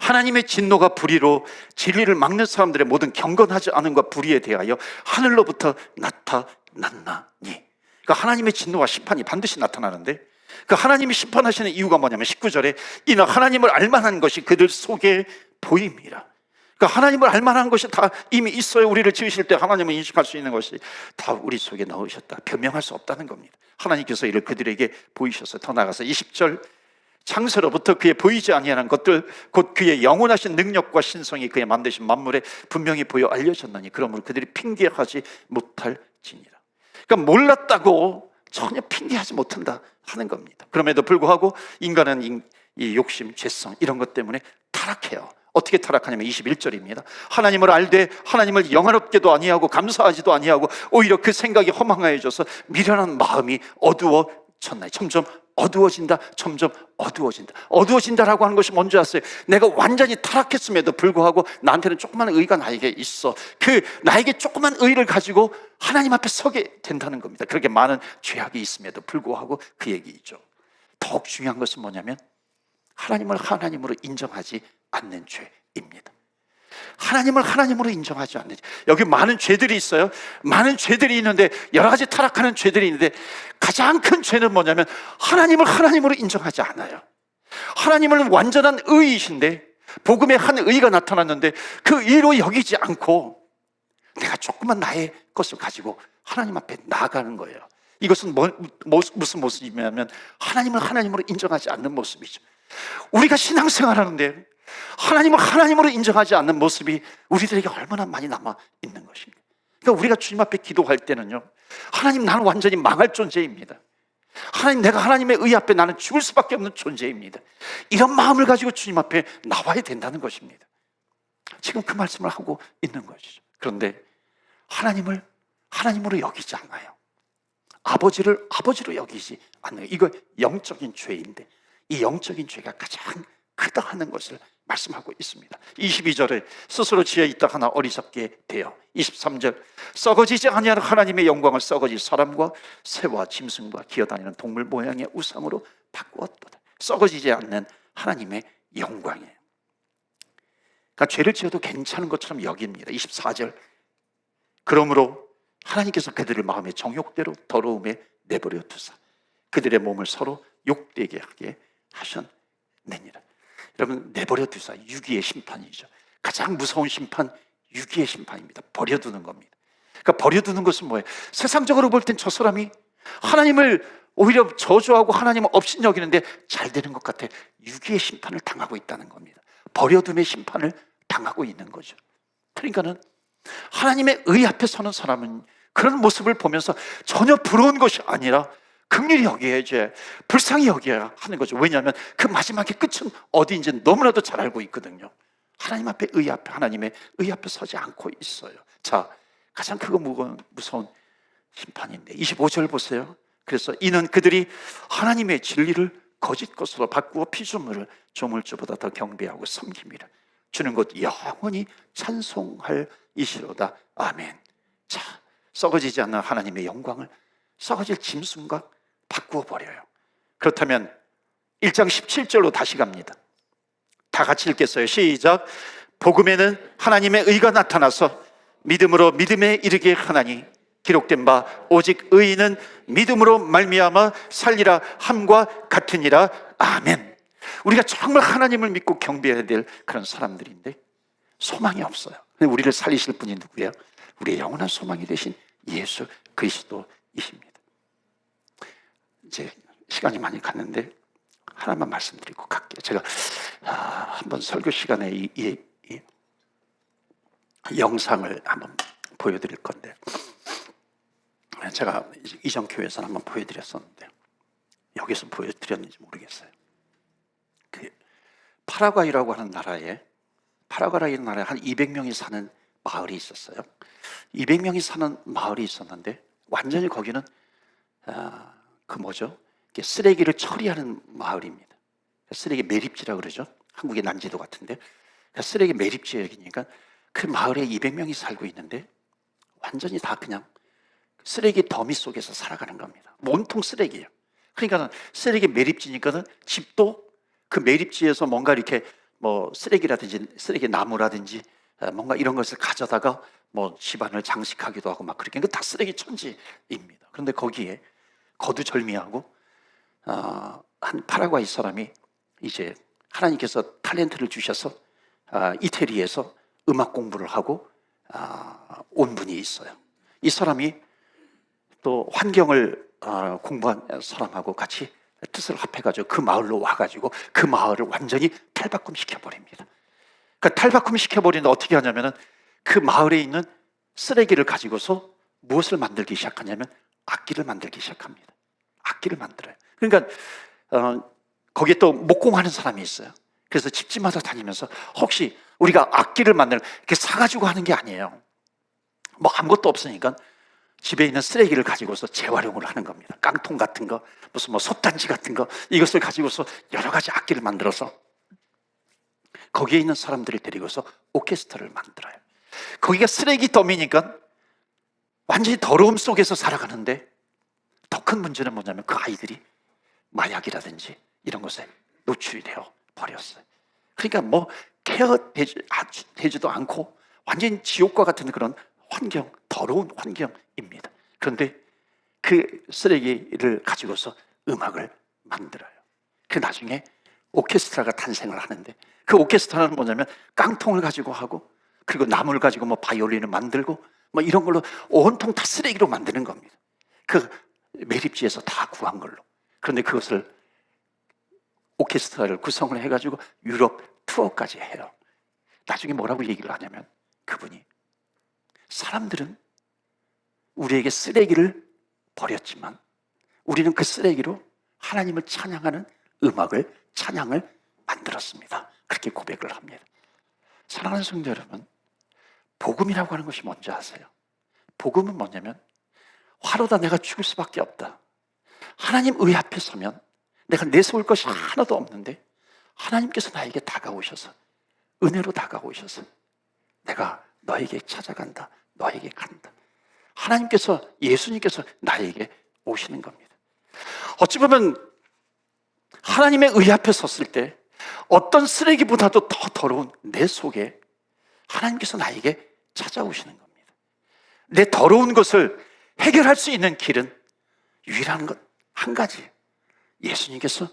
[SPEAKER 1] 하나님의 진노가 불의로 진리를 막는 사람들의 모든 경건하지 않음과 불의에 대하여 하늘로부터 나타났나니. 그러니까 하나님의 진노와 심판이 반드시 나타나는데, 그 하나님이 심판하시는 이유가 뭐냐면 19절에 이는 하나님을 알만한 것이 그들 속에 보임이라. 그러니까 하나님을 알만한 것이 다 이미 있어요. 우리를 지으실 때 하나님을 인식할 수 있는 것이 다 우리 속에 넣으셨다. 변명할 수 없다는 겁니다. 하나님께서 이를 그들에게 보이셔서, 더 나아가서 20절, 창세로부터 그의 보이지 아니하는 것들 곧 그의 영원하신 능력과 신성이 그의 만드신 만물에 분명히 보여 알려졌나니 그러므로 그들이 핑계하지 못할지니라. 그러니까 몰랐다고 전혀 핑계하지 못한다 하는 겁니다. 그럼에도 불구하고 인간은 이 욕심, 죄성 이런 것 때문에 타락해요. 어떻게 타락하냐면 21절입니다. 하나님을 알되 하나님을 영화롭게도 아니하고 감사하지도 아니하고 오히려 그 생각이 허망해져서 미련한 마음이 어두워졌나니. 점점 어두워진다, 점점 어두워진다. 어두워진다라고 하는 것이 뭔지 아세요? 내가 완전히 타락했음에도 불구하고 나한테는 조그만 의가 나에게 있어. 그 나에게 조그만 의를 가지고 하나님 앞에 서게 된다는 겁니다. 그렇게 많은 죄악이 있음에도 불구하고 그 얘기죠. 더욱 중요한 것은 뭐냐면 하나님을 하나님으로 인정하지 않는 죄입니다. 하나님을 하나님으로 인정하지 않는지. 여기 많은 죄들이 있어요. 많은 죄들이 있는데, 여러 가지 타락하는 죄들이 있는데, 가장 큰 죄는 뭐냐면 하나님을 하나님으로 인정하지 않아요. 하나님은 완전한 의이신데, 복음의 한 의가 나타났는데 그 의로 여기지 않고 내가 조금만 나의 것을 가지고 하나님 앞에 나아가는 거예요. 이것은 무슨 모습이냐면 하나님을 하나님으로 인정하지 않는 모습이죠. 우리가 신앙생활하는데 하나님을 하나님으로 인정하지 않는 모습이 우리들에게 얼마나 많이 남아 있는 것입니까? 그러니까 우리가 주님 앞에 기도할 때는요, 하나님, 나는 완전히 망할 존재입니다. 하나님, 내가 하나님의 의 앞에 나는 죽을 수밖에 없는 존재입니다. 이런 마음을 가지고 주님 앞에 나와야 된다는 것입니다. 지금 그 말씀을 하고 있는 것이죠. 그런데 하나님을 하나님으로 여기지 않아요. 아버지를 아버지로 여기지 않아요. 이거 영적인 죄인데, 이 영적인 죄가 가장 크다 하는 것을 말씀하고 있습니다. 22절에 스스로 지어 있다 하나 어리석게 되어, 23절 썩어지지 아니하는 하나님의 영광을 썩어질 사람과 새와 짐승과 기어다니는 동물 모양의 우상으로 바꾸었도다. 썩어지지 않는 하나님의 영광이에요. 그러니까 죄를 지어도 괜찮은 것처럼 여깁니다. 24절 그러므로 하나님께서 그들을 마음의 정욕대로 더러움에 내버려 두사 그들의 몸을 서로 욕되게 하게 하셨느니라. 여러분, 내버려 두사, 유기의 심판이죠. 가장 무서운 심판, 유기의 심판입니다. 버려두는 겁니다. 그러니까 버려두는 것은 뭐예요? 세상적으로 볼 땐 저 사람이 하나님을 오히려 저주하고 하나님을 업신여기는데 잘 되는 것 같아. 유기의 심판을 당하고 있다는 겁니다. 버려둠의 심판을 당하고 있는 거죠. 그러니까는 하나님의 의 앞에 서는 사람은 그런 모습을 보면서 전혀 부러운 것이 아니라 긍휼히 여겨야지, 불쌍히 여겨야 하는 거죠. 왜냐하면 그 마지막의 끝은 어디인지 너무나도 잘 알고 있거든요. 하나님 앞에, 의 앞에, 하나님의 의 앞에 서지 않고 있어요. 자, 가장 크고 무서운 심판인데 25절 보세요. 그래서 이는 그들이 하나님의 진리를 거짓 것으로 바꾸어 피조물을 조물주보다 더 경배하고 섬김이라. 주는 것 영원히 찬송할 이시로다. 아멘. 자, 썩어지지 않는 하나님의 영광을 썩어질 짐승과 바꾸어 버려요. 그렇다면 1장 17절로 다시 갑니다. 다 같이 읽겠어요. 시작. 복음에는 하나님의 의가 나타나서 믿음으로 믿음에 이르게 하나니 기록된 바 오직 의인은 믿음으로 말미암아 살리라 함과 같으니라. 아멘. 우리가 정말 하나님을 믿고 경배해야 될 그런 사람들인데 소망이 없어요. 근데 우리를 살리실 분이 누구예요? 우리의 영원한 소망이 되신 예수 그리스도이십니다. 이제 시간이 많이 갔는데 하나만 말씀드리고 갈게요. 제가 한번 설교 시간에 이 영상을 한번 보여드릴 건데, 제가 이전 교회에서 한번 보여드렸었는데 여기서 보여드렸는지 모르겠어요. 그 파라과이라고 하는 나라에 한 200명이 사는 마을이 있었어요. 200명이 사는 마을이 있었는데 완전히 거기는 쓰레기를 처리하는 마을입니다. 쓰레기 매립지라고 그러죠. 한국의 난지도 같은데 쓰레기 매립 지역이니까 그 마을에 200명이 살고 있는데 완전히 다 그냥 쓰레기 더미 속에서 살아가는 겁니다. 온통 쓰레기예요. 그러니까 쓰레기 매립지니까는 집도 그 매립지에서 뭔가 이렇게 쓰레기라든지 쓰레기 나무라든지 뭔가 이런 것을 가져다가 집안을 장식하기도 하고 막 그렇게, 다 쓰레기 천지입니다. 그런데 거기에 거두절미하고 한 파라과이 사람이 이제 하나님께서 탤런트를 주셔서 이태리에서 음악 공부를 하고 온 분이 있어요. 이 사람이 또 환경을 공부한 사람하고 같이 뜻을 합해가지고 그 마을로 와가지고 그 마을을 완전히 탈바꿈 시켜버립니다. 그 탈바꿈 시켜버리는데 어떻게 하냐면은 그 마을에 있는 쓰레기를 가지고서 무엇을 만들기 시작하냐면 악기를 만들기 시작합니다. 악기를 만들어요. 그러니까 거기에 또 목공하는 사람이 있어요. 그래서 집집마다 다니면서 혹시 우리가 악기를 만드는, 이렇게 사가지고 하는 게 아니에요. 아무것도 없으니까 집에 있는 쓰레기를 가지고서 재활용을 하는 겁니다. 깡통 같은 거, 무슨 솥단지 같은 거, 이것을 가지고서 여러 가지 악기를 만들어서 거기에 있는 사람들을 데리고서 오케스트라를 만들어요. 거기가 쓰레기 더미니까 완전히 더러움 속에서 살아가는데 더 큰 문제는 뭐냐면 그 아이들이 마약이라든지 이런 것에 노출이 되어 버렸어요. 그러니까 케어되지도 않고 완전히 지옥과 같은 그런 환경, 더러운 환경입니다. 그런데 그 쓰레기를 가지고서 음악을 만들어요. 그 나중에 오케스트라가 탄생을 하는데, 그 오케스트라는 뭐냐면 깡통을 가지고 하고, 그리고 나무를 가지고 뭐 바이올린을 만들고 뭐 이런 걸로 온통 다 쓰레기로 만드는 겁니다. 그 매립지에서 다 구한 걸로. 그런데 그것을 오케스트라를 구성을 해가지고 유럽 투어까지 해요. 나중에 뭐라고 얘기를 하냐면, 그분이 사람들은 우리에게 쓰레기를 버렸지만 우리는 그 쓰레기로 하나님을 찬양하는 음악을, 찬양을 만들었습니다. 그렇게 고백을 합니다. 사랑하는 성도 여러분, 복음이라고 하는 것이 뭔지 아세요? 복음은 뭐냐면, 화로다 내가 죽을 수밖에 없다. 하나님 의 앞에 서면 내가 내세울 것이 하나도 없는데 하나님께서 나에게 다가오셔서, 은혜로 다가오셔서 내가 너에게 찾아간다, 너에게 간다. 하나님께서, 예수님께서 나에게 오시는 겁니다. 어찌 보면 하나님의 의 앞에 섰을 때 어떤 쓰레기보다도 더 더러운 내 속에 하나님께서 나에게 찾아오시는 겁니다. 내 더러운 것을 해결할 수 있는 길은 유일한 것 한 가지, 예수님께서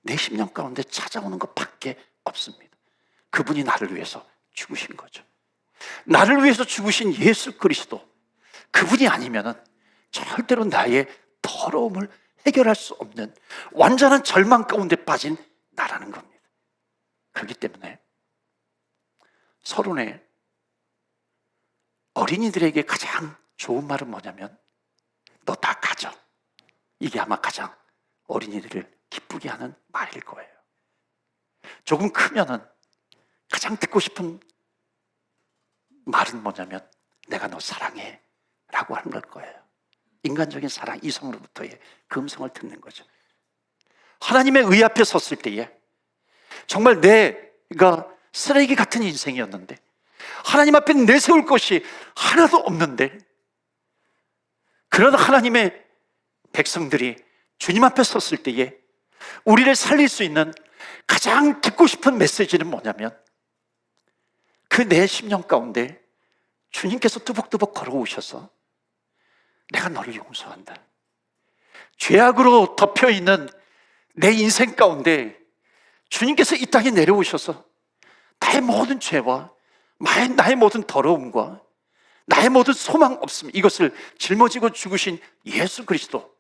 [SPEAKER 1] 내 심령 가운데 찾아오는 것밖에 없습니다. 그분이 나를 위해서 죽으신 거죠. 나를 위해서 죽으신 예수 그리스도, 그분이 아니면은 절대로 나의 더러움을 해결할 수 없는 완전한 절망 가운데 빠진 나라는 겁니다. 그렇기 때문에 서론에 어린이들에게 가장 좋은 말은 뭐냐면, 너 다 가져. 이게 아마 가장 어린이들을 기쁘게 하는 말일 거예요. 조금 크면은 가장 듣고 싶은 말은 뭐냐면, 내가 너 사랑해 라고 하는 걸 거예요. 인간적인 사랑, 이성으로부터의 그 음성을 듣는 거죠. 하나님의 의 앞에 섰을 때에 정말 내가 쓰레기 같은 인생이었는데, 하나님 앞에 내세울 것이 하나도 없는데, 그런 하나님의 백성들이 주님 앞에 섰을 때에 우리를 살릴 수 있는 가장 듣고 싶은 메시지는 뭐냐면, 그 내 심령 가운데 주님께서 뚜벅뚜벅 걸어오셔서 내가 너를 용서한다. 죄악으로 덮여있는 내 인생 가운데 주님께서 이 땅에 내려오셔서 나의 모든 죄와 나의 모든 더러움과 나의 모든 소망 없음, 이것을 짊어지고 죽으신 예수 그리스도,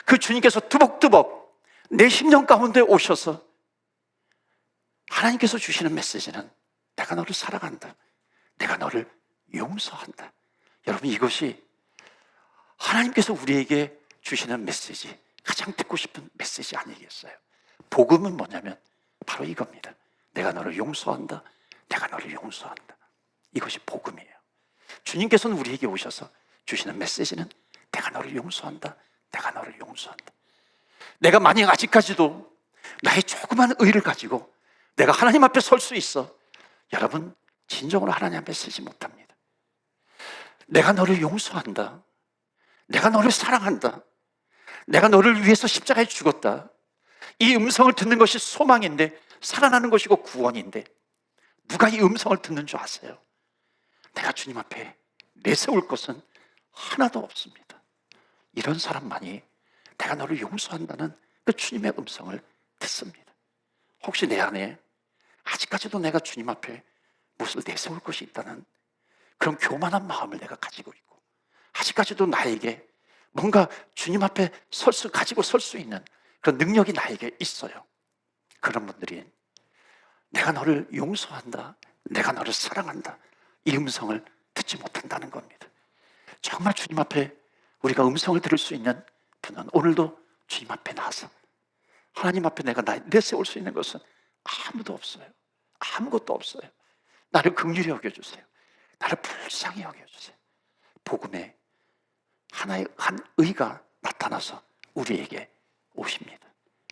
[SPEAKER 1] 그 주님께서 뚜벅뚜벅 내 심령 가운데 오셔서 하나님께서 주시는 메시지는, 내가 너를 사랑한다, 내가 너를 용서한다. 여러분, 이것이 하나님께서 우리에게 주시는 메시지, 가장 듣고 싶은 메시지 아니겠어요? 복음은 뭐냐면 바로 이겁니다. 내가 너를 용서한다, 내가 너를 용서한다. 이것이 복음이에요. 주님께서는 우리에게 오셔서 주시는 메시지는 내가 너를 용서한다, 내가 너를 용서한다. 내가 만약 아직까지도 나의 조그만 의를 가지고 내가 하나님 앞에 설 수 있어, 여러분, 진정으로 하나님 앞에 서지 못합니다. 내가 너를 용서한다, 내가 너를 사랑한다, 내가 너를 위해서 십자가에 죽었다, 이 음성을 듣는 것이 소망인데, 살아나는 것이고 구원인데, 누가 이 음성을 듣는 줄 아세요? 내가 주님 앞에 내세울 것은 하나도 없습니다. 이런 사람만이 내가 너를 용서한다는 그 주님의 음성을 듣습니다. 혹시 내 안에 아직까지도 내가 주님 앞에 무엇을 내세울 것이 있다는 그런 교만한 마음을 내가 가지고 있고, 아직까지도 나에게 뭔가 주님 앞에 가지고 설 수 있는 그런 능력이 나에게 있어요. 그런 분들이 내가 너를 용서한다, 내가 너를 사랑한다, 이 음성을 듣지 못한다는 겁니다. 정말 주님 앞에 우리가 음성을 들을 수 있는 분은 오늘도 주님 앞에 나와서, 하나님 앞에 내가 내세울 수 있는 것은 아무도 없어요. 아무것도 없어요. 나를 긍휼히 여겨주세요. 나를 불쌍히 여겨주세요. 복음에 하나의 한 의가 나타나서 우리에게 오십니다.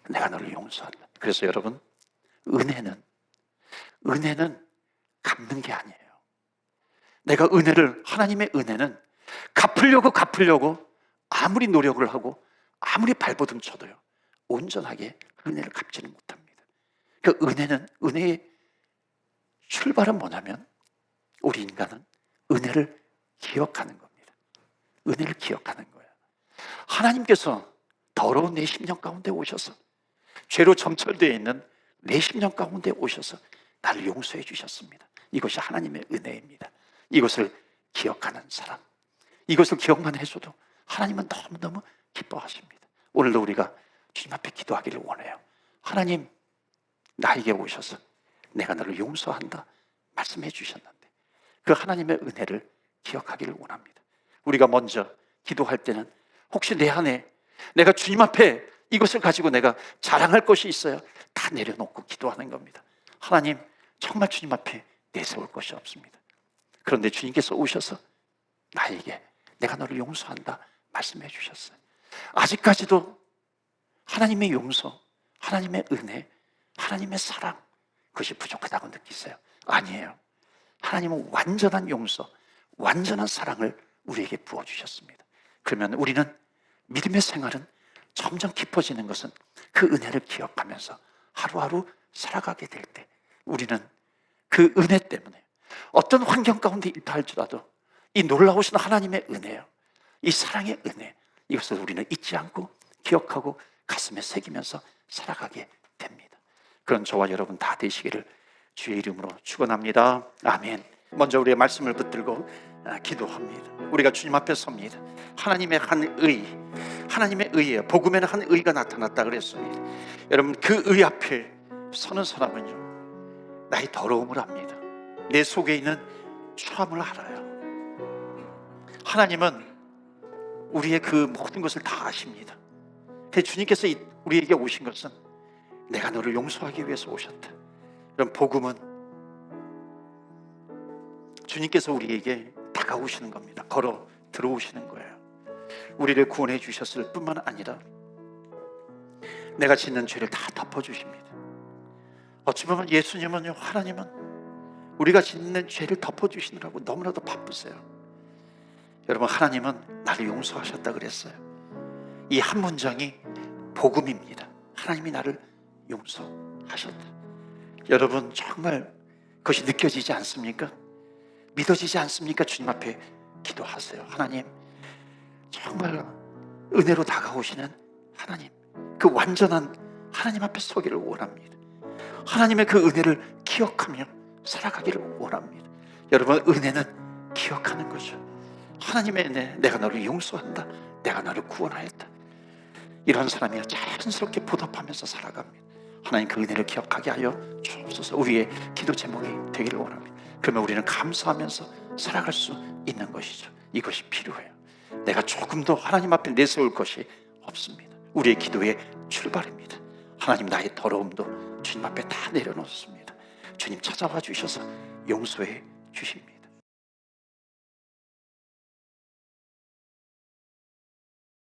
[SPEAKER 1] 내가 너를 용서한다. 그래서 여러분, 은혜는 갚는 게 아니에요. 내가 하나님의 은혜는 갚으려고 아무리 노력을 하고 아무리 발버둥 쳐도요, 온전하게 은혜를 갚지는 못합니다. 그 은혜의 출발은 뭐냐면 우리 인간은 은혜를 기억하는 겁니다. 은혜를 기억하는 거예요. 하나님께서 더러운 내 심령 가운데 오셔서, 죄로 점철되어 있는 내 심령 가운데 오셔서 나를 용서해 주셨습니다. 이것이 하나님의 은혜입니다. 이것을 기억하는 사람, 이것을 기억만 해줘도 하나님은 너무너무 기뻐하십니다. 오늘도 우리가 주님 앞에 기도하기를 원해요. 하나님, 나에게 오셔서 내가 너를 용서한다 말씀해 주셨는데 그 하나님의 은혜를 기억하기를 원합니다. 우리가 먼저 기도할 때는 혹시 내 안에 내가 주님 앞에 이것을 가지고 내가 자랑할 것이 있어요, 다 내려놓고 기도하는 겁니다. 하나님, 정말 주님 앞에 내세울 것이 없습니다. 그런데 주님께서 오셔서 나에게 내가 너를 용서한다 말씀해 주셨어요. 아직까지도 하나님의 용서, 하나님의 은혜, 하나님의 사랑, 그것이 부족하다고 느끼세요? 아니에요. 하나님은 완전한 용서, 완전한 사랑을 우리에게 부어주셨습니다. 그러면 우리는 믿음의 생활은 점점 깊어지는 것은 그 은혜를 기억하면서 하루하루 살아가게 될 때 우리는 그 은혜 때문에 어떤 환경 가운데 있다 할지라도 이 놀라우신 하나님의 은혜요, 이 사랑의 은혜, 이것을 우리는 잊지 않고 기억하고 가슴에 새기면서 살아가게 됩니다. 그런 저와 여러분 다 되시기를 주의 이름으로 축원합니다. 아멘. 먼저 우리의 말씀을 붙들고 기도합니다. 우리가 주님 앞에 섭니다. 하나님의 한 의, 하나님의 의예요. 복음에는 한 의가 나타났다 그랬습니다. 여러분, 그 의 앞에 서는 사람은요, 나의 더러움을 압니다. 내 속에 있는 추함을 알아요. 하나님은 우리의 그 모든 것을 다 아십니다. 그래서 주님께서 우리에게 오신 것은 내가 너를 용서하기 위해서 오셨다. 여러분, 복음은 주님께서 우리에게 다가오시는 겁니다. 걸어 들어오시는 거예요. 우리를 구원해 주셨을 뿐만 아니라 내가 짓는 죄를 다 덮어주십니다. 어찌 보면 예수님은요, 하나님은 우리가 짓는 죄를 덮어주시느라고 너무나도 바쁘세요. 여러분, 하나님은 나를 용서하셨다 그랬어요. 이 한 문장이 복음입니다. 하나님이 나를 용서하셨다. 여러분, 정말 그것이 느껴지지 않습니까? 믿어지지 않습니까? 주님 앞에 기도하세요. 하나님, 정말 은혜로 다가오시는 하나님, 그 완전한 하나님 앞에 서기를 원합니다. 하나님의 그 은혜를 기억하며 살아가기를 원합니다. 여러분, 은혜는 기억하는 거죠. 하나님의 은혜, 내가 너를 용서한다, 내가 너를 구원하였다. 이런 사람이 자연스럽게 보답하면서 살아갑니다. 하나님, 그 은혜를 기억하게 하여 주옵소서. 우리의 기도 제목이 되기를 원합니다. 그러면 우리는 감사하면서 살아갈 수 있는 것이죠. 이것이 필요해요. 내가 조금 더 하나님 앞에 내세울 것이 없습니다. 우리의 기도의 출발입니다. 하나님, 나의 더러움도 주님 앞에 다 내려놓습니다. 주님 찾아와 주셔서 용서해 주십니다.